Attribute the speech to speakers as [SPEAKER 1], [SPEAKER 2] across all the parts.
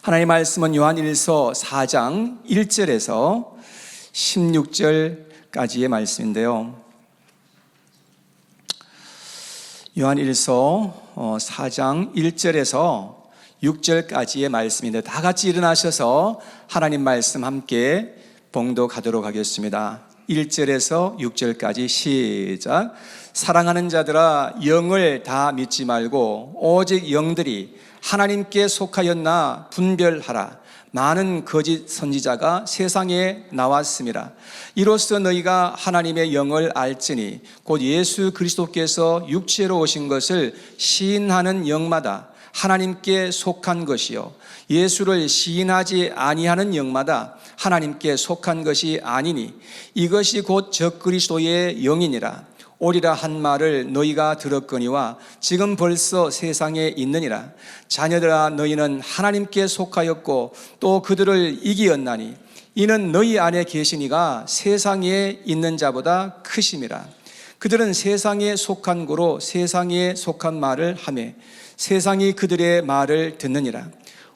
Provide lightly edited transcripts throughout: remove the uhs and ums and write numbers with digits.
[SPEAKER 1] 하나님의 말씀은 요한일서 4장 1절에서 16절까지의 말씀인데요. 요한일서 4장 1절에서 6절까지의 말씀인데, 다 같이 일어나셔서 하나님 말씀 함께 봉독하도록 하겠습니다. 1절에서 6절까지 시작. 사랑하는 자들아, 영을 다 믿지 말고 오직 영들이 하나님께 속하였나 분별하라. 많은 거짓 선지자가 세상에 나왔습니다. 이로써 너희가 하나님의 영을 알지니 곧 예수 그리스도께서 육체로 오신 것을 시인하는 영마다 하나님께 속한 것이요, 예수를 시인하지 아니하는 영마다 하나님께 속한 것이 아니니 이것이 곧 적그리스도의 영이니라. 오리라 한 말을 너희가 들었거니와 지금 벌써 세상에 있느니라. 자녀들아, 너희는 하나님께 속하였고 또 그들을 이기었나니 이는 너희 안에 계신 이가 세상에 있는 자보다 크심이라. 그들은 세상에 속한 고로 세상에 속한 말을 하매 세상이 그들의 말을 듣느니라.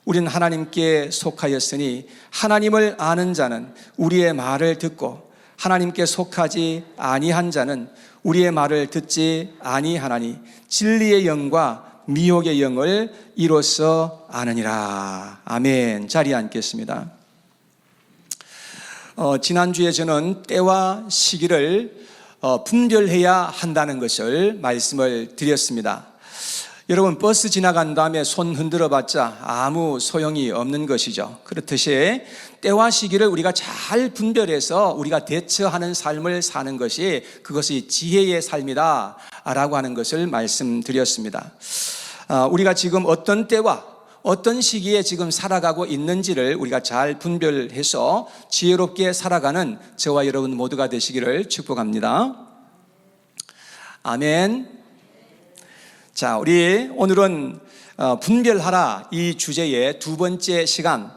[SPEAKER 1] 우린 하나님께 속하였으니 하나님을 아는 자는 우리의 말을 듣고 하나님께 속하지 아니한 자는 우리의 말을 듣지 아니하나니 진리의 영과 미혹의 영을 이로써 아느니라. 아멘. 자리에 앉겠습니다. 지난주에 저는 때와 시기를 분별해야 한다는 것을 말씀을 드렸습니다. 여러분, 버스 지나간 다음에 손 흔들어 봤자 아무 소용이 없는 것이죠. 그렇듯이 때와 시기를 우리가 잘 분별해서 우리가 대처하는 삶을 사는 것이, 그것이 지혜의 삶이다 라고 하는 것을 말씀드렸습니다. 우리가 지금 어떤 때와 어떤 시기에 지금 살아가고 있는지를 우리가 잘 분별해서 지혜롭게 살아가는 저와 여러분 모두가 되시기를 축복합니다. 아멘. 자, 우리 오늘은 분별하라 이 주제의 두 번째 시간,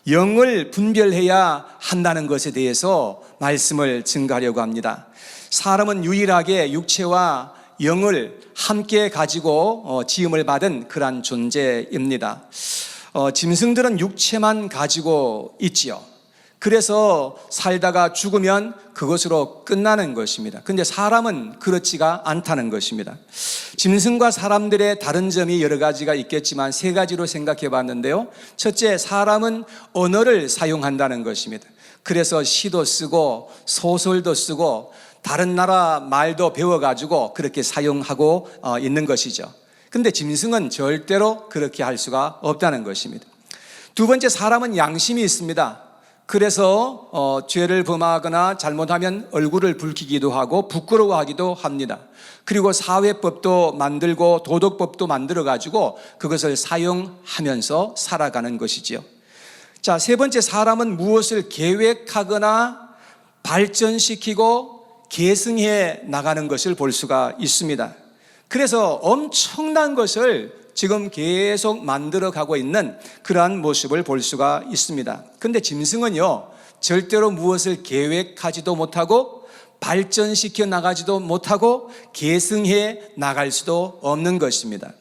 [SPEAKER 1] 영을 분별해야 한다는 것에 대해서 말씀을 증거하려고 합니다. 사람은 유일하게 육체와 영을 함께 가지고 지음을 받은 그러한 존재입니다. 짐승들은 육체만 가지고 있지요. 그래서 살다가 죽으면 그것으로 끝나는 것입니다. 그런데 사람은 그렇지가 않다는 것입니다. 짐승과 사람들의 다른 점이 여러 가지가 있겠지만 세 가지로 생각해 봤는데요. 첫째, 사람은 언어를 사용한다는 것입니다. 그래서 시도 쓰고 소설도 쓰고 다른 나라 말도 배워가지고 그렇게 사용하고 있는 것이죠. 그런데 짐승은 절대로 그렇게 할 수가 없다는 것입니다. 두 번째, 사람은 양심이 있습니다. 그래서 죄를 범하거나 잘못하면 얼굴을 붉히기도 하고 부끄러워하기도 합니다. 그리고 사회법도 만들고 도덕법도 만들어가지고 그것을 사용하면서 살아가는 것이지요. 자, 세 번째, 사람은 무엇을 계획하거나 발전시키고 계승해 나가는 것을 볼 수가 있습니다. 그래서 엄청난 것을 지금 계속 만들어가고 있는 그러한 모습을 볼 수가 있습니다. 그런데 짐승은요, 절대로 무엇을 계획하지도 못하고 발전시켜 나가지도 못하고 계승해 나갈 수도 없는 것입니다.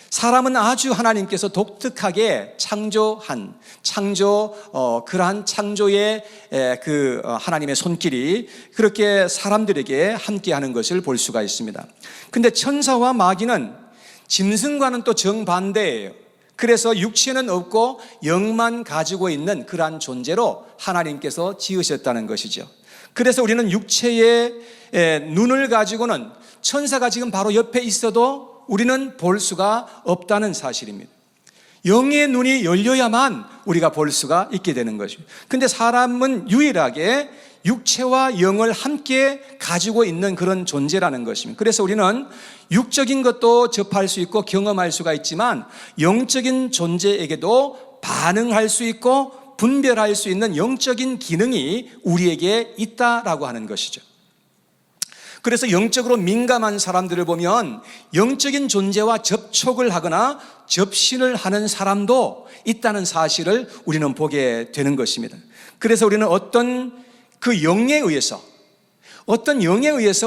[SPEAKER 1] 사람은 아주 하나님께서 독특하게 창조한 그러한 창조의 그 하나님의 손길이 그렇게 사람들에게 함께하는 것을 볼 수가 있습니다. 그런데 천사와 마귀는 짐승과는 또 정반대예요. 그래서 육체는 없고 영만 가지고 있는 그러한 존재로 하나님께서 지으셨다는 것이죠. 그래서 우리는 육체의 눈을 가지고는 천사가 지금 바로 옆에 있어도 우리는 볼 수가 없다는 사실입니다. 영의 눈이 열려야만 우리가 볼 수가 있게 되는 것입니다. 그런데 사람은 유일하게 육체와 영을 함께 가지고 있는 그런 존재라는 것입니다. 그래서 우리는 육적인 것도 접할 수 있고 경험할 수가 있지만 영적인 존재에게도 반응할 수 있고 분별할 수 있는 영적인 기능이 우리에게 있다라고 하는 것이죠. 그래서 영적으로 민감한 사람들을 보면 영적인 존재와 접촉을 하거나 접신을 하는 사람도 있다는 사실을 우리는 보게 되는 것입니다. 그래서 우리는 어떤 영에 의해서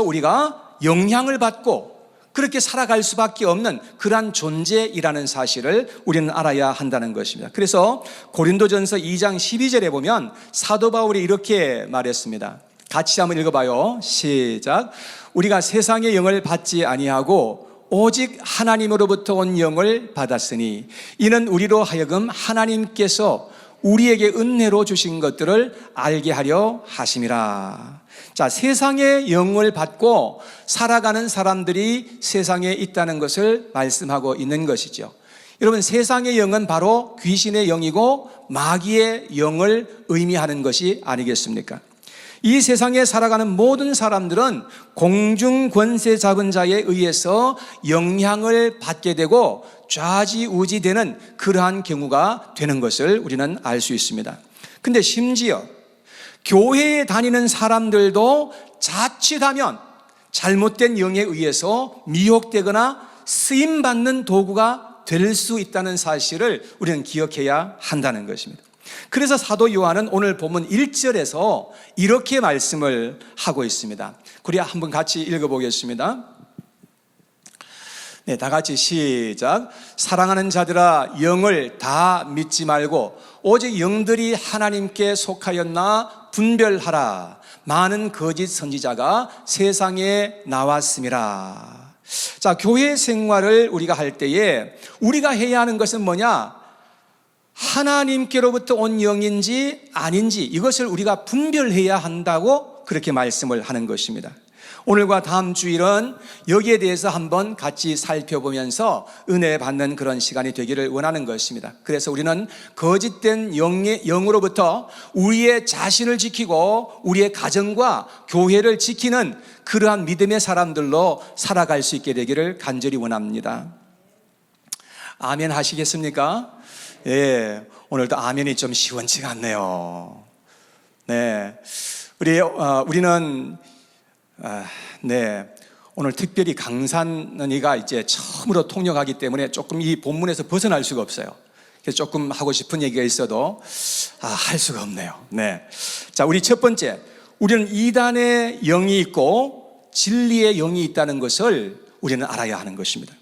[SPEAKER 1] 우리가 영향을 받고 그렇게 살아갈 수밖에 없는 그러한 존재이라는 사실을 우리는 알아야 한다는 것입니다. 그래서 고린도전서 2장 12절에 보면 사도 바울이 이렇게 말했습니다. 같이 한번 읽어봐요. 시작. 우리가 세상의 영을 받지 아니하고 오직 하나님으로부터 온 영을 받았으니 이는 우리로 하여금 하나님께서 우리에게 은혜로 주신 것들을 알게 하려 하심이라. 자, 세상의 영을 받고 살아가는 사람들이 세상에 있다는 것을 말씀하고 있는 것이죠. 여러분, 세상의 영은 바로 귀신의 영이고 마귀의 영을 의미하는 것이 아니겠습니까? 이 세상에 살아가는 모든 사람들은 공중 권세 잡은 자에 의해서 영향을 받게 되고 좌지우지되는 그러한 경우가 되는 것을 우리는 알 수 있습니다. 근데 심지어 교회에 다니는 사람들도 자칫하면 잘못된 영에 의해서 미혹되거나 쓰임받는 도구가 될 수 있다는 사실을 우리는 기억해야 한다는 것입니다. 그래서 사도 요한은 오늘 본문 1절에서 이렇게 말씀을 하고 있습니다. 우리 한번 같이 읽어보겠습니다. 네, 다 같이 시작. 사랑하는 자들아, 영을 다 믿지 말고 오직 영들이 하나님께 속하였나 분별하라. 많은 거짓 선지자가 세상에 나왔음이라. 자, 교회 생활을 우리가 할 때에 우리가 해야 하는 것은 뭐냐? 하나님께로부터 온 영인지 아닌지 이것을 우리가 분별해야 한다고 그렇게 말씀을 하는 것입니다. 오늘과 다음 주일은 여기에 대해서 한번 같이 살펴보면서 은혜 받는 그런 시간이 되기를 원하는 것입니다. 그래서 우리는 거짓된 영으로부터 우리의 자신을 지키고 우리의 가정과 교회를 지키는 그러한 믿음의 사람들로 살아갈 수 있게 되기를 간절히 원합니다. 아멘 하시겠습니까? 예, 오늘도 아멘이 좀 시원치가 않네요. 네, 우리는 오늘 특별히 강산이가 이제 처음으로 통역하기 때문에 조금 이 본문에서 벗어날 수가 없어요. 그래서 조금 하고 싶은 얘기가 있어도 할 수가 없네요. 네, 자, 우리 첫 번째, 우리는 이단의 영이 있고 진리의 영이 있다는 것을 우리는 알아야 하는 것입니다.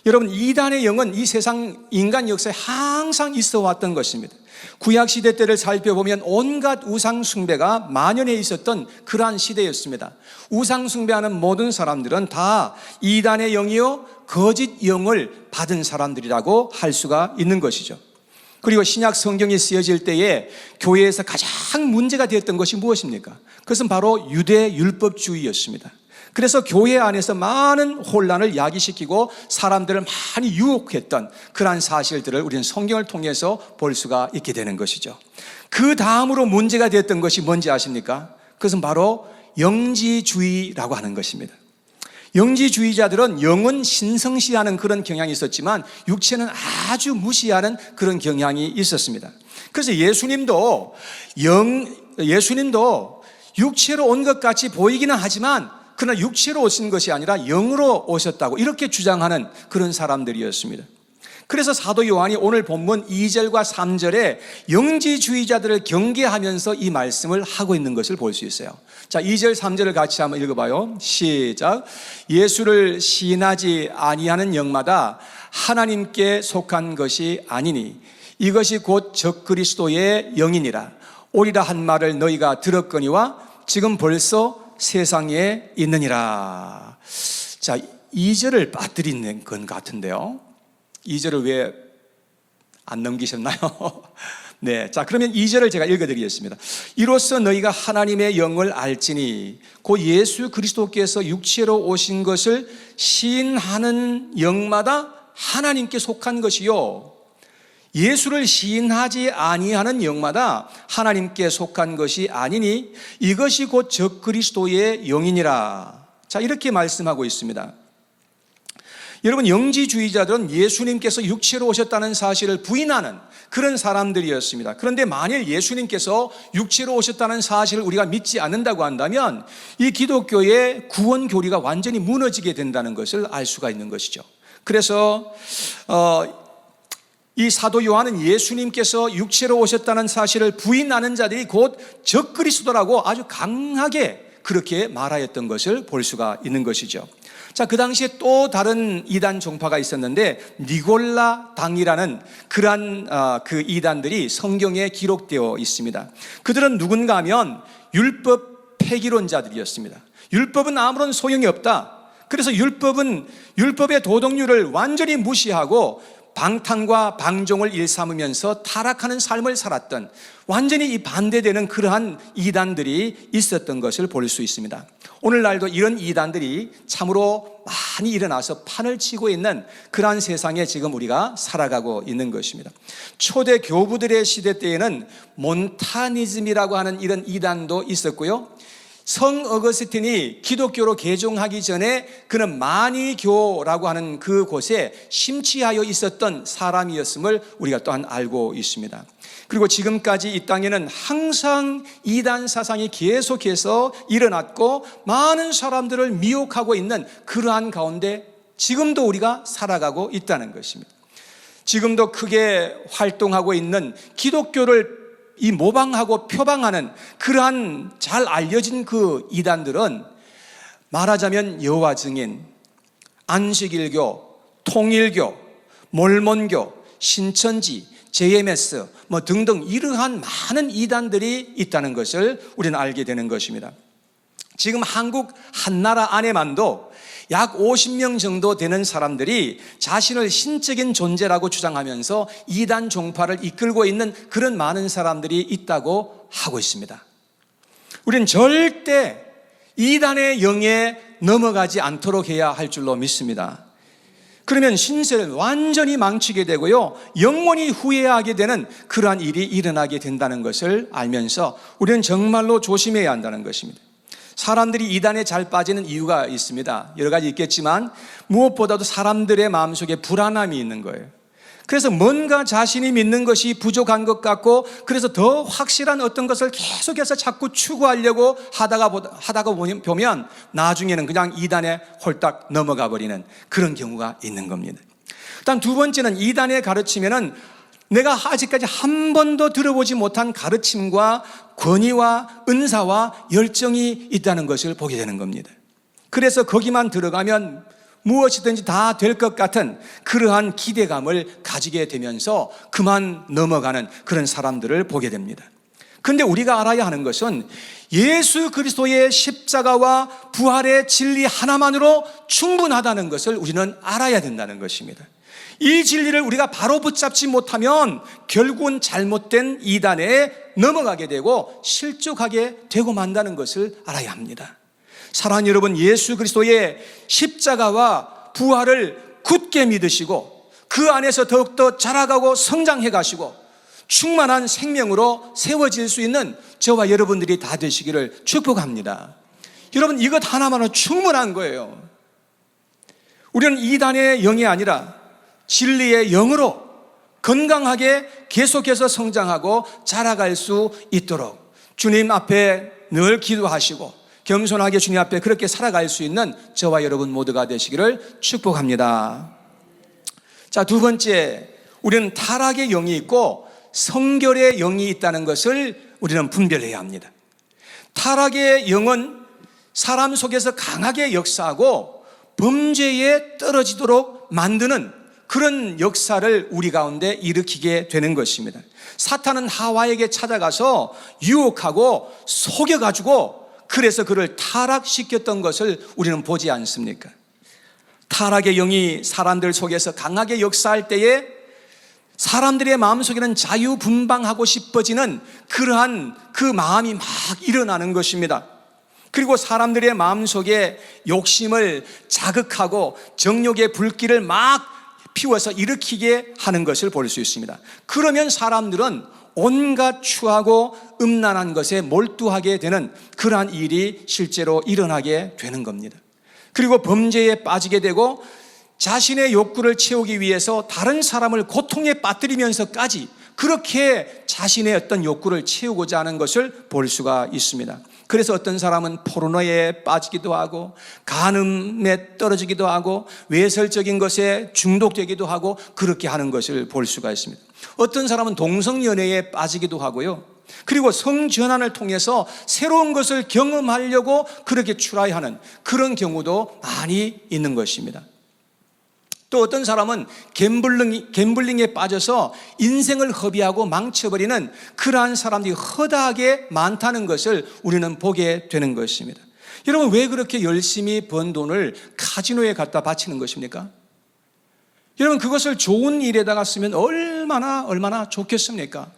[SPEAKER 1] 여러분, 이단의 영은 이 세상 인간 역사에 항상 있어 왔던 것입니다. 구약시대 때를 살펴보면 온갖 우상숭배가 만연해 있었던 그러한 시대였습니다. 우상숭배하는 모든 사람들은 다 이단의 영이요 거짓 영을 받은 사람들이라고 할 수가 있는 것이죠. 그리고 신약 성경이 쓰여질 때에 교회에서 가장 문제가 되었던 것이 무엇입니까? 그것은 바로 유대 율법주의였습니다. 그래서 교회 안에서 많은 혼란을 야기시키고 사람들을 많이 유혹했던 그러한 사실들을 우리는 성경을 통해서 볼 수가 있게 되는 것이죠. 그 다음으로 문제가 되었던 것이 뭔지 아십니까? 그것은 바로 영지주의라고 하는 것입니다. 영지주의자들은 영은 신성시하는 그런 경향이 있었지만 육체는 아주 무시하는 그런 경향이 있었습니다. 그래서 예수님도 육체로 온 것 같이 보이기는 하지만 그러나 육체로 오신 것이 아니라 영으로 오셨다고 이렇게 주장하는 그런 사람들이었습니다. 그래서 사도 요한이 오늘 본문 2절과 3절에 영지주의자들을 경계하면서 이 말씀을 하고 있는 것을 볼 수 있어요. 자, 2절 3절을 같이 한번 읽어봐요. 시작. 예수를 시인하지 아니하는 영마다 하나님께 속한 것이 아니니 이것이 곧 적그리스도의 영이니라. 오리라 한 말을 너희가 들었거니와 지금 벌써 세상에 있느니라. 자, 2절을 빠뜨리는 건 같은데요. 2절을 왜 안 넘기셨나요? 네, 자, 그러면 2절을 제가 읽어드리겠습니다. 이로써 너희가 하나님의 영을 알지니 곧 예수 그리스도께서 육체로 오신 것을 시인하는 영마다 하나님께 속한 것이요 예수를 시인하지 아니하는 영마다 하나님께 속한 것이 아니니 이것이 곧 적그리스도의 영이니라. 자, 이렇게 말씀하고 있습니다. 여러분, 영지주의자들은 예수님께서 육체로 오셨다는 사실을 부인하는 그런 사람들이었습니다. 그런데 만일 예수님께서 육체로 오셨다는 사실을 우리가 믿지 않는다고 한다면 이 기독교의 구원 교리가 완전히 무너지게 된다는 것을 알 수가 있는 것이죠. 그래서 이 사도 요한은 예수님께서 육체로 오셨다는 사실을 부인하는 자들이 곧 적그리스도라고 아주 강하게 그렇게 말하였던 것을 볼 수가 있는 것이죠. 자, 그 당시에 또 다른 이단 종파가 있었는데 니골라 당이라는 그러한 그 이단들이 성경에 기록되어 있습니다. 그들은 누군가 하면 율법 폐기론자들이었습니다. 율법은 아무런 소용이 없다. 그래서 율법의 도덕률을 완전히 무시하고 방탕과 방종을 일삼으면서 타락하는 삶을 살았던, 완전히 이 반대되는 그러한 이단들이 있었던 것을 볼 수 있습니다. 오늘날도 이런 이단들이 참으로 많이 일어나서 판을 치고 있는 그러한 세상에 지금 우리가 살아가고 있는 것입니다. 초대 교부들의 시대 때에는 몬타니즘이라고 하는 이런 이단도 있었고요, 성 어거스틴이 기독교로 개종하기 전에 그는 마니교라고 하는 그곳에 심취하여 있었던 사람이었음을 우리가 또한 알고 있습니다. 그리고 지금까지 이 땅에는 항상 이단 사상이 계속해서 일어났고 많은 사람들을 미혹하고 있는 그러한 가운데 지금도 우리가 살아가고 있다는 것입니다. 지금도 크게 활동하고 있는 기독교를 이 모방하고 표방하는 그러한 잘 알려진 그 이단들은 말하자면 여호와 증인, 안식일교, 통일교, 몰몬교, 신천지, JMS 등등 이러한 많은 이단들이 있다는 것을 우리는 알게 되는 것입니다. 지금 한국 한나라 안에만도 약 50명 정도 되는 사람들이 자신을 신적인 존재라고 주장하면서 이단 종파를 이끌고 있는 그런 많은 사람들이 있다고 하고 있습니다. 우리는 절대 이단의 영에 넘어가지 않도록 해야 할 줄로 믿습니다. 그러면 신세를 완전히 망치게 되고요, 영원히 후회하게 되는 그러한 일이 일어나게 된다는 것을 알면서 우리는 정말로 조심해야 한다는 것입니다. 사람들이 이단에 잘 빠지는 이유가 있습니다. 여러 가지 있겠지만 무엇보다도 사람들의 마음속에 불안함이 있는 거예요. 그래서 뭔가 자신이 믿는 것이 부족한 것 같고, 그래서 더 확실한 어떤 것을 계속해서 자꾸 추구하려고 하다가 보면 나중에는 그냥 이단에 홀딱 넘어가 버리는 그런 경우가 있는 겁니다. 일단 두 번째는, 이단의 가르치면은 내가 아직까지 한 번도 들어보지 못한 가르침과 권위와 은사와 열정이 있다는 것을 보게 되는 겁니다. 그래서 거기만 들어가면 무엇이든지 다 될 것 같은 그러한 기대감을 가지게 되면서 그만 넘어가는 그런 사람들을 보게 됩니다. 그런데 우리가 알아야 하는 것은 예수 그리스도의 십자가와 부활의 진리 하나만으로 충분하다는 것을 우리는 알아야 된다는 것입니다. 이 진리를 우리가 바로 붙잡지 못하면 결국은 잘못된 이단에 넘어가게 되고 실족하게 되고 만다는 것을 알아야 합니다. 사랑하는 여러분, 예수 그리스도의 십자가와 부활을 굳게 믿으시고 그 안에서 더욱더 자라가고 성장해 가시고 충만한 생명으로 세워질 수 있는 저와 여러분들이 다 되시기를 축복합니다. 여러분, 이것 하나만으로 충분한 거예요. 우리는 이단의 영이 아니라 진리의 영으로 건강하게 계속해서 성장하고 자라갈 수 있도록 주님 앞에 늘 기도하시고 겸손하게 주님 앞에 그렇게 살아갈 수 있는 저와 여러분 모두가 되시기를 축복합니다. 자, 두 번째, 우리는 타락의 영이 있고 성결의 영이 있다는 것을 우리는 분별해야 합니다. 타락의 영은 사람 속에서 강하게 역사하고 범죄에 떨어지도록 만드는 그런 역사를 우리 가운데 일으키게 되는 것입니다. 사탄은 하와에게 찾아가서 유혹하고 속여가지고 그래서 그를 타락시켰던 것을 우리는 보지 않습니까? 타락의 영이 사람들 속에서 강하게 역사할 때에 사람들의 마음속에는 자유분방하고 싶어지는 그러한 그 마음이 막 일어나는 것입니다. 그리고 사람들의 마음속에 욕심을 자극하고 정욕의 불길을 막 피워서 일으키게 하는 것을 볼 수 있습니다. 그러면 사람들은 온갖 추하고 음란한 것에 몰두하게 되는 그러한 일이 실제로 일어나게 되는 겁니다. 그리고 범죄에 빠지게 되고 자신의 욕구를 채우기 위해서 다른 사람을 고통에 빠뜨리면서까지 그렇게 자신의 어떤 욕구를 채우고자 하는 것을 볼 수가 있습니다. 그래서 어떤 사람은 포르노에 빠지기도 하고 간음에 떨어지기도 하고 외설적인 것에 중독되기도 하고 그렇게 하는 것을 볼 수가 있습니다. 어떤 사람은 동성연애에 빠지기도 하고요, 그리고 성전환을 통해서 새로운 것을 경험하려고 그렇게 트라이하는 그런 경우도 많이 있는 것입니다. 또 어떤 사람은 갬블링에 빠져서 인생을 허비하고 망쳐버리는 그러한 사람들이 허다하게 많다는 것을 우리는 보게 되는 것입니다. 여러분, 왜 그렇게 열심히 번 돈을 카지노에 갖다 바치는 것입니까? 여러분, 그것을 좋은 일에다가 쓰면 얼마나 좋겠습니까?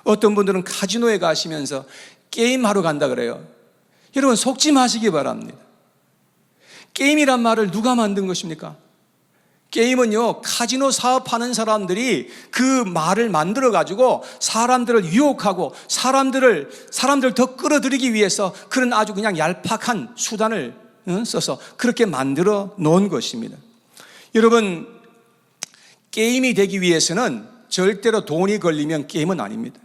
[SPEAKER 1] 어떤 분들은 카지노에 가시면서 게임하러 간다 그래요. 여러분, 속지 마시기 바랍니다. 게임이란 말을 누가 만든 것입니까? 게임은요, 카지노 사업하는 사람들이 그 말을 만들어가지고 사람들을 유혹하고 사람들을 더 끌어들이기 위해서 그런 아주 그냥 얄팍한 수단을 써서 그렇게 만들어 놓은 것입니다. 여러분, 게임이 되기 위해서는 절대로 돈이 걸리면 게임은 아닙니다.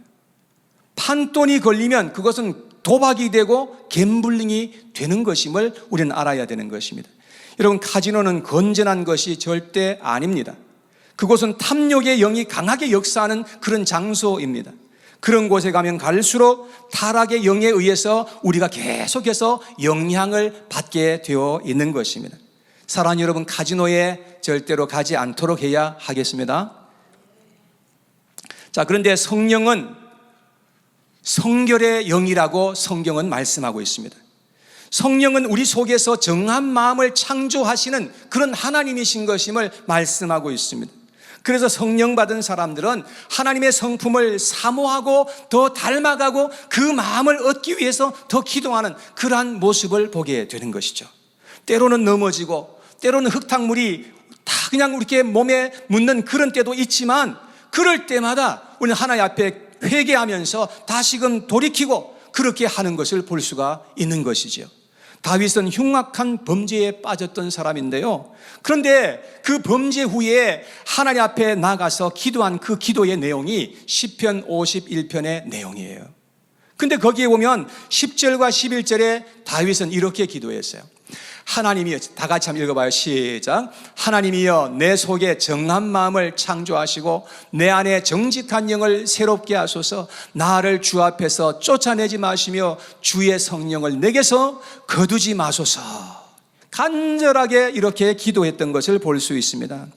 [SPEAKER 1] 판돈이 걸리면 그것은 도박이 되고 갬블링이 되는 것임을 우리는 알아야 되는 것입니다. 여러분, 카지노는 건전한 것이 절대 아닙니다. 그곳은 탐욕의 영이 강하게 역사하는 그런 장소입니다. 그런 곳에 가면 갈수록 타락의 영에 의해서 우리가 계속해서 영향을 받게 되어 있는 것입니다. 사랑하는 여러분, 카지노에 절대로 가지 않도록 해야 하겠습니다. 자, 그런데 성령은 성결의 영이라고 성경은 말씀하고 있습니다. 성령은 우리 속에서 정한 마음을 창조하시는 그런 하나님이신 것임을 말씀하고 있습니다. 그래서 성령 받은 사람들은 하나님의 성품을 사모하고 더 닮아가고 그 마음을 얻기 위해서 더 기도하는 그러한 모습을 보게 되는 것이죠. 때로는 넘어지고 때로는 흙탕물이 다 그냥 우리 몸에 묻는 그런 때도 있지만, 그럴 때마다 우리는 하나님 앞에 회개하면서 다시금 돌이키고 그렇게 하는 것을 볼 수가 있는 것이지요. 다윗은 흉악한 범죄에 빠졌던 사람인데요, 그런데 그 범죄 후에 하나님 앞에 나가서 기도한 그 기도의 내용이 시편 51편의 내용이에요. 근데 거기에 보면 10절과 11절에 다윗은 이렇게 기도했어요. 하나님이여, 다 같이 한번 읽어봐요. 시작. 하나님이여, 내 속에 정한 마음을 창조하시고 내 안에 정직한 영을 새롭게 하소서. 나를 주 앞에서 쫓아내지 마시며 주의 성령을 내게서 거두지 마소서. 간절하게 이렇게 기도했던 것을 볼 수 있습니다.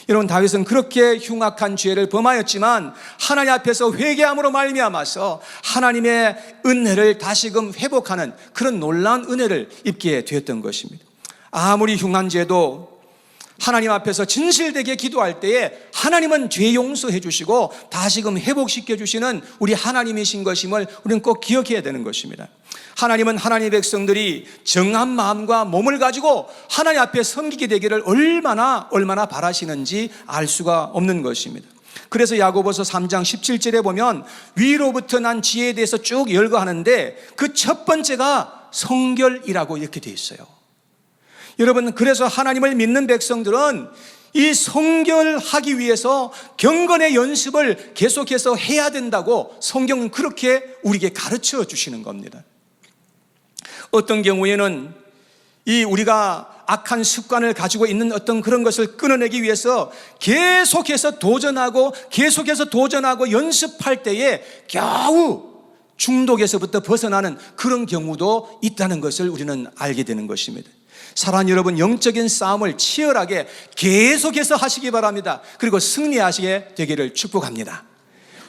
[SPEAKER 1] 여러분, 다윗은 그렇게 흉악한 죄를 범하였지만 하나님 앞에서 회개함으로 말미암아서 하나님의 은혜를 다시금 회복하는 그런 놀라운 은혜를 입게 되었던 것입니다. 아무리 흉한 죄도 하나님 앞에서 진실되게 기도할 때에 하나님은 죄 용서해 주시고 다시금 회복시켜 주시는 우리 하나님이신 것임을 우리는 꼭 기억해야 되는 것입니다. 하나님은 하나님의 백성들이 정한 마음과 몸을 가지고 하나님 앞에 섬기게 되기를 얼마나 바라시는지 알 수가 없는 것입니다. 그래서 야고보서 3장 17절에 보면 위로부터 난 지혜에 대해서 쭉 열거하는데 그 첫 번째가 성결이라고 이렇게 되어 있어요. 여러분, 그래서 하나님을 믿는 백성들은 이 성결하기 위해서 경건의 연습을 계속해서 해야 된다고 성경은 그렇게 우리에게 가르쳐 주시는 겁니다. 어떤 경우에는 우리가 악한 습관을 가지고 있는 어떤 그런 것을 끊어내기 위해서 계속해서 도전하고 연습할 때에 겨우 중독에서부터 벗어나는 그런 경우도 있다는 것을 우리는 알게 되는 것입니다. 사랑하는 여러분, 영적인 싸움을 치열하게 계속해서 하시기 바랍니다. 그리고 승리하시게 되기를 축복합니다.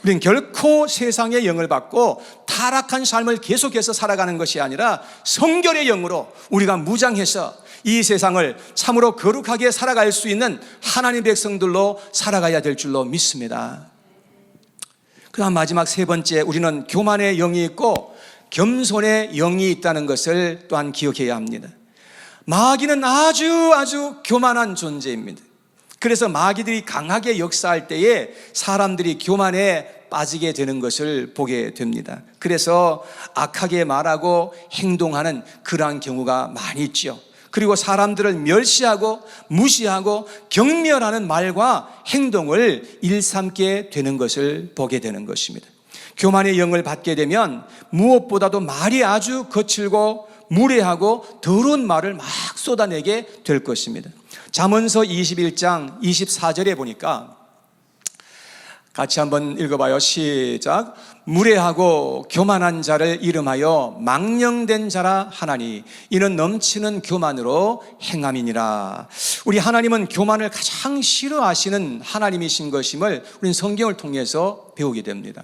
[SPEAKER 1] 우리는 결코 세상의 영을 받고 타락한 삶을 계속해서 살아가는 것이 아니라 성결의 영으로 우리가 무장해서 이 세상을 참으로 거룩하게 살아갈 수 있는 하나님의 백성들로 살아가야 될 줄로 믿습니다. 그다음 마지막 세 번째, 우리는 교만의 영이 있고 겸손의 영이 있다는 것을 또한 기억해야 합니다. 마귀는 아주 교만한 존재입니다. 그래서 마귀들이 강하게 역사할 때에 사람들이 교만에 빠지게 되는 것을 보게 됩니다. 그래서 악하게 말하고 행동하는 그러한 경우가 많이 있죠. 그리고 사람들을 멸시하고 무시하고 경멸하는 말과 행동을 일삼게 되는 것을 보게 되는 것입니다. 교만의 영을 받게 되면 무엇보다도 말이 아주 거칠고 무례하고 더러운 말을 막 쏟아내게 될 것입니다. 잠언서 21장 24절에 보니까 같이 한번 읽어봐요. 시작. 무례하고 교만한 자를 이름하여 망령된 자라 하나니 이는 넘치는 교만으로 행함이니라. 우리 하나님은 교만을 가장 싫어하시는 하나님이신 것임을 우리는 성경을 통해서 배우게 됩니다.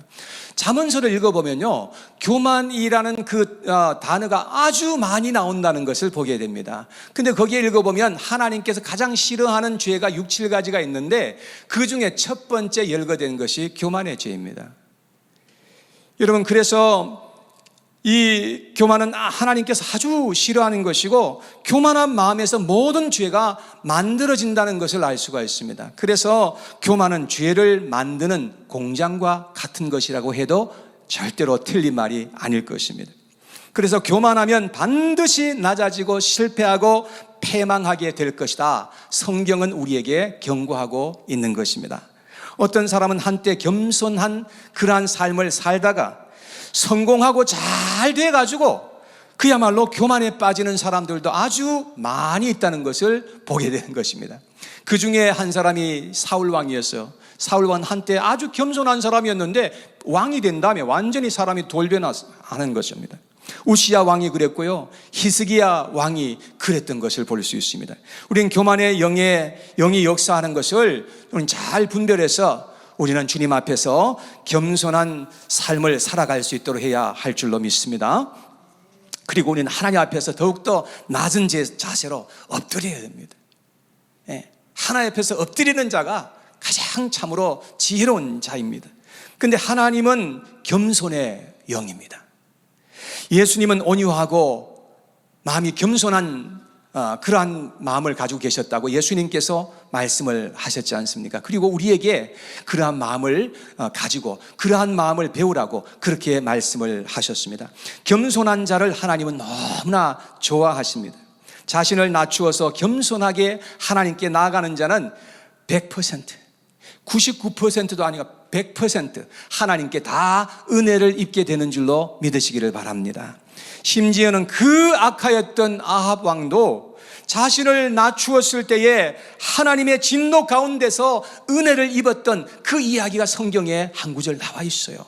[SPEAKER 1] 잠언서를 읽어보면요, 교만이라는 그 단어가 아주 많이 나온다는 것을 보게 됩니다. 근데 거기에 읽어보면 하나님께서 가장 싫어하는 죄가 6, 7가지가 있는데 그 중에 첫 번째 열거된 것이 교만의 죄입니다. 여러분, 그래서 이 교만은 하나님께서 아주 싫어하는 것이고 교만한 마음에서 모든 죄가 만들어진다는 것을 알 수가 있습니다. 그래서 교만은 죄를 만드는 공장과 같은 것이라고 해도 절대로 틀린 말이 아닐 것입니다. 그래서 교만하면 반드시 낮아지고 실패하고 패망하게 될 것이다. 성경은 우리에게 경고하고 있는 것입니다. 어떤 사람은 한때 겸손한 그러한 삶을 살다가 성공하고 잘 돼가지고 그야말로 교만에 빠지는 사람들도 아주 많이 있다는 것을 보게 되는 것입니다. 그 중에 한 사람이 사울 왕이었어요. 사울 왕은 한때 아주 겸손한 사람이었는데 왕이 된 다음에 완전히 사람이 돌변하는 것입니다. 우시야 왕이 그랬고요, 히스기야 왕이 그랬던 것을 볼 수 있습니다. 우리는 교만의 영이 역사하는 것을 우리는 잘 분별해서 우리는 주님 앞에서 겸손한 삶을 살아갈 수 있도록 해야 할 줄로 믿습니다. 그리고 우리는 하나님 앞에서 더욱더 낮은 자세로 엎드려야 됩니다. 하나님 앞에서 엎드리는 자가 가장 참으로 지혜로운 자입니다. 그런데 하나님은 겸손의 영입니다. 예수님은 온유하고 마음이 겸손한 그러한 마음을 가지고 계셨다고 예수님께서 말씀을 하셨지 않습니까? 그리고 우리에게 그러한 마음을 가지고 그러한 마음을 배우라고 그렇게 말씀을 하셨습니다. 겸손한 자를 하나님은 너무나 좋아하십니다. 자신을 낮추어서 겸손하게 하나님께 나아가는 자는 100%, 99%도 아니고 100% 하나님께 다 은혜를 입게 되는 줄로 믿으시기를 바랍니다. 심지어는 그 악하였던 아합 왕도 자신을 낮추었을 때에 하나님의 진노 가운데서 은혜를 입었던 그 이야기가 성경에 한 구절 나와 있어요.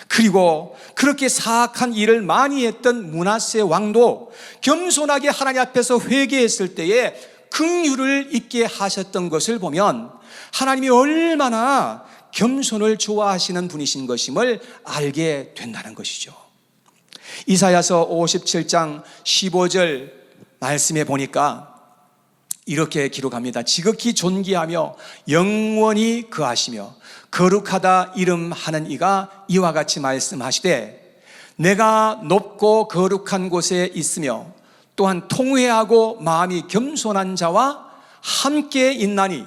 [SPEAKER 1] 그리고 그렇게 사악한 일을 많이 했던 므낫세 왕도 겸손하게 하나님 앞에서 회개했을 때에 긍휼을 입게 하셨던 것을 보면 하나님이 얼마나 겸손을 좋아하시는 분이신 것임을 알게 된다는 것이죠. 이사야서 57장 15절 말씀에 보니까 이렇게 기록합니다. 지극히 존귀하며 영원히 거하시며 거룩하다 이름하는 이가 이와 같이 말씀하시되 내가 높고 거룩한 곳에 있으며 또한 통회하고 마음이 겸손한 자와 함께 있나니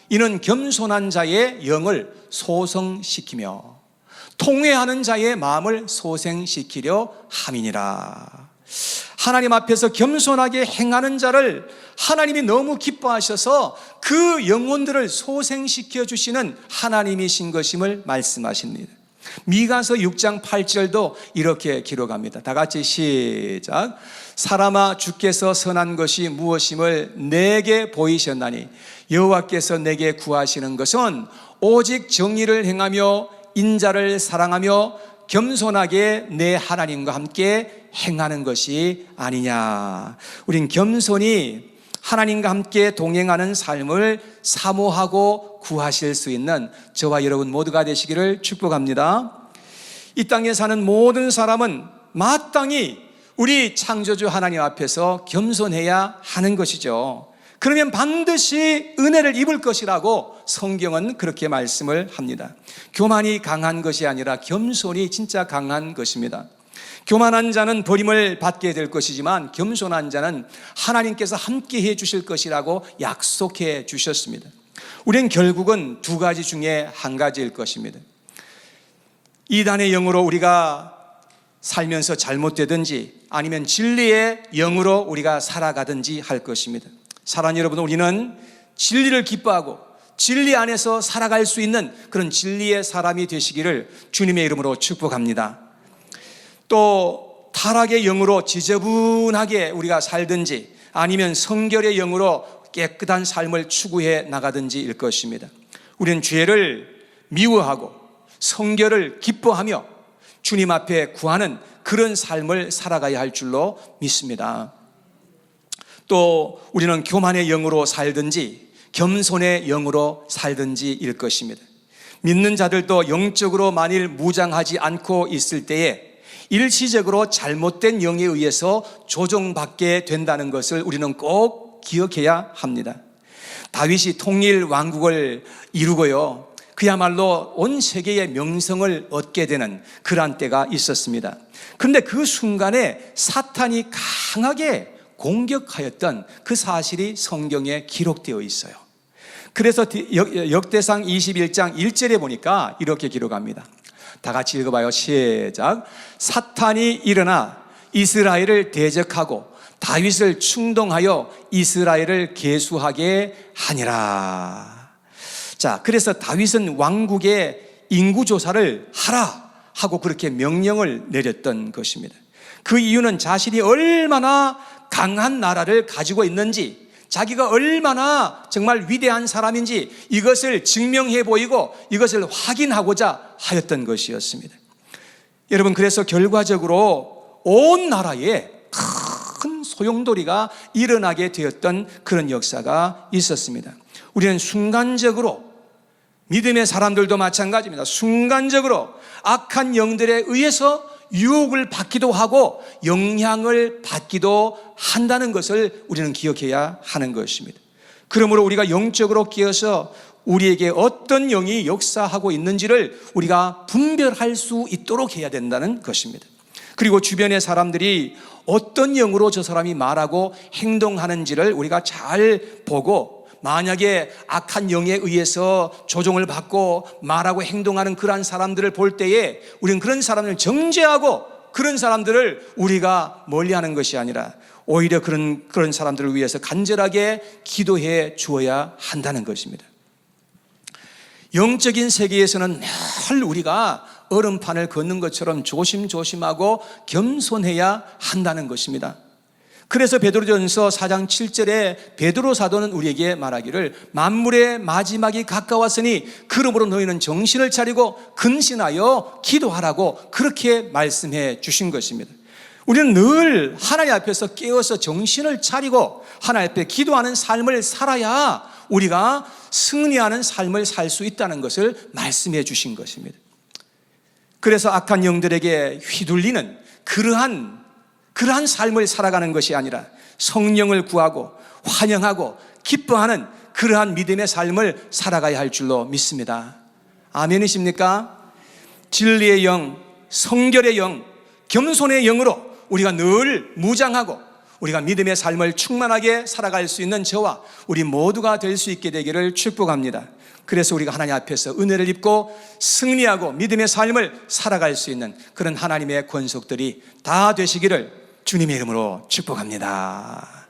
[SPEAKER 1] 이는 겸손한 자의 영을 소성시키며 통회하는 자의 마음을 소생시키려 함이니라. 하나님 앞에서 겸손하게 행하는 자를 하나님이 너무 기뻐하셔서 그 영혼들을 소생시켜 주시는 하나님이신 것임을 말씀하십니다. 미가서 6장 8절도 이렇게 기록합니다. 다 같이 시작. 사람아, 주께서 선한 것이 무엇임을 내게 보이셨나니 여호와께서 내게 구하시는 것은 오직 정의를 행하며 인자를 사랑하며 겸손하게 내 하나님과 함께 행하는 것이 아니냐. 우린 겸손히 하나님과 함께 동행하는 삶을 사모하고 구하실 수 있는 저와 여러분 모두가 되시기를 축복합니다. 이 땅에 사는 모든 사람은 마땅히 우리 창조주 하나님 앞에서 겸손해야 하는 것이죠. 그러면 반드시 은혜를 입을 것이라고 성경은 그렇게 말씀을 합니다. 교만이 강한 것이 아니라 겸손이 진짜 강한 것입니다. 교만한 자는 버림을 받게 될 것이지만 겸손한 자는 하나님께서 함께 해 주실 것이라고 약속해 주셨습니다. 우리는 결국은 두 가지 중에 한 가지일 것입니다. 이단의 영으로 우리가 살면서 잘못되든지 아니면 진리의 영으로 우리가 살아가든지 할 것입니다. 사랑하는 여러분, 우리는 진리를 기뻐하고 진리 안에서 살아갈 수 있는 그런 진리의 사람이 되시기를 주님의 이름으로 축복합니다. 또 타락의 영으로 지저분하게 우리가 살든지 아니면 성결의 영으로 깨끗한 삶을 추구해 나가든지일 것입니다. 우리는 죄를 미워하고 성결을 기뻐하며 주님 앞에 구하는 그런 삶을 살아가야 할 줄로 믿습니다. 또 우리는 교만의 영으로 살든지 겸손의 영으로 살든지 일 것입니다. 믿는 자들도 영적으로 만일 무장하지 않고 있을 때에 일시적으로 잘못된 영에 의해서 조종받게 된다는 것을 우리는 꼭 기억해야 합니다. 다윗이 통일 왕국을 이루고요, 그야말로 온 세계의 명성을 얻게 되는 그러한 때가 있었습니다. 그런데 그 순간에 사탄이 강하게 공격하였던 그 사실이 성경에 기록되어 있어요. 그래서 역대상 21장 1절에 보니까 이렇게 기록합니다. 다 같이 읽어봐요. 시작. 사탄이 일어나 이스라엘을 대적하고 다윗을 충동하여 이스라엘을 계수하게 하니라. 자, 그래서 다윗은 왕국의 인구조사를 하라 하고 그렇게 명령을 내렸던 것입니다. 그 이유는 자신이 얼마나 강한 나라를 가지고 있는지, 자기가 얼마나 정말 위대한 사람인지 이것을 증명해 보이고 이것을 확인하고자 하였던 것이었습니다. 여러분, 그래서 결과적으로 온 나라에 큰 소용돌이가 일어나게 되었던 그런 역사가 있었습니다. 우리는 순간적으로, 믿음의 사람들도 마찬가지입니다. 순간적으로 악한 영들에 의해서 유혹을 받기도 하고 영향을 받기도 한다는 것을 우리는 기억해야 하는 것입니다. 그러므로 우리가 영적으로 깨어서 우리에게 어떤 영이 역사하고 있는지를 우리가 분별할 수 있도록 해야 된다는 것입니다. 그리고 주변의 사람들이 어떤 영으로 저 사람이 말하고 행동하는지를 우리가 잘 보고, 만약에 악한 영에 의해서 조종을 받고 말하고 행동하는 그러한 사람들을 볼 때에 우리는 그런 사람을 정죄하고 그런 사람들을 우리가 멀리하는 것이 아니라 오히려 그런 사람들을 위해서 간절하게 기도해 주어야 한다는 것입니다. 영적인 세계에서는 늘 우리가 얼음판을 걷는 것처럼 조심조심하고 겸손해야 한다는 것입니다. 그래서 베드로전서 4장 7절에 베드로 사도는 우리에게 말하기를 만물의 마지막이 가까웠으니 그러므로 너희는 정신을 차리고 근신하여 기도하라고 그렇게 말씀해 주신 것입니다. 우리는 늘 하나님 앞에서 깨어서 정신을 차리고 하나님 앞에 기도하는 삶을 살아야 우리가 승리하는 삶을 살 수 있다는 것을 말씀해 주신 것입니다. 그래서 악한 영들에게 휘둘리는 그러한 삶을 살아가는 것이 아니라 성령을 구하고 환영하고 기뻐하는 그러한 믿음의 삶을 살아가야 할 줄로 믿습니다. 아멘이십니까? 진리의 영, 성결의 영, 겸손의 영으로 우리가 늘 무장하고 우리가 믿음의 삶을 충만하게 살아갈 수 있는 저와 우리 모두가 될 수 있게 되기를 축복합니다. 그래서 우리가 하나님 앞에서 은혜를 입고 승리하고 믿음의 삶을 살아갈 수 있는 그런 하나님의 권속들이 다 되시기를 주님의 이름으로 축복합니다.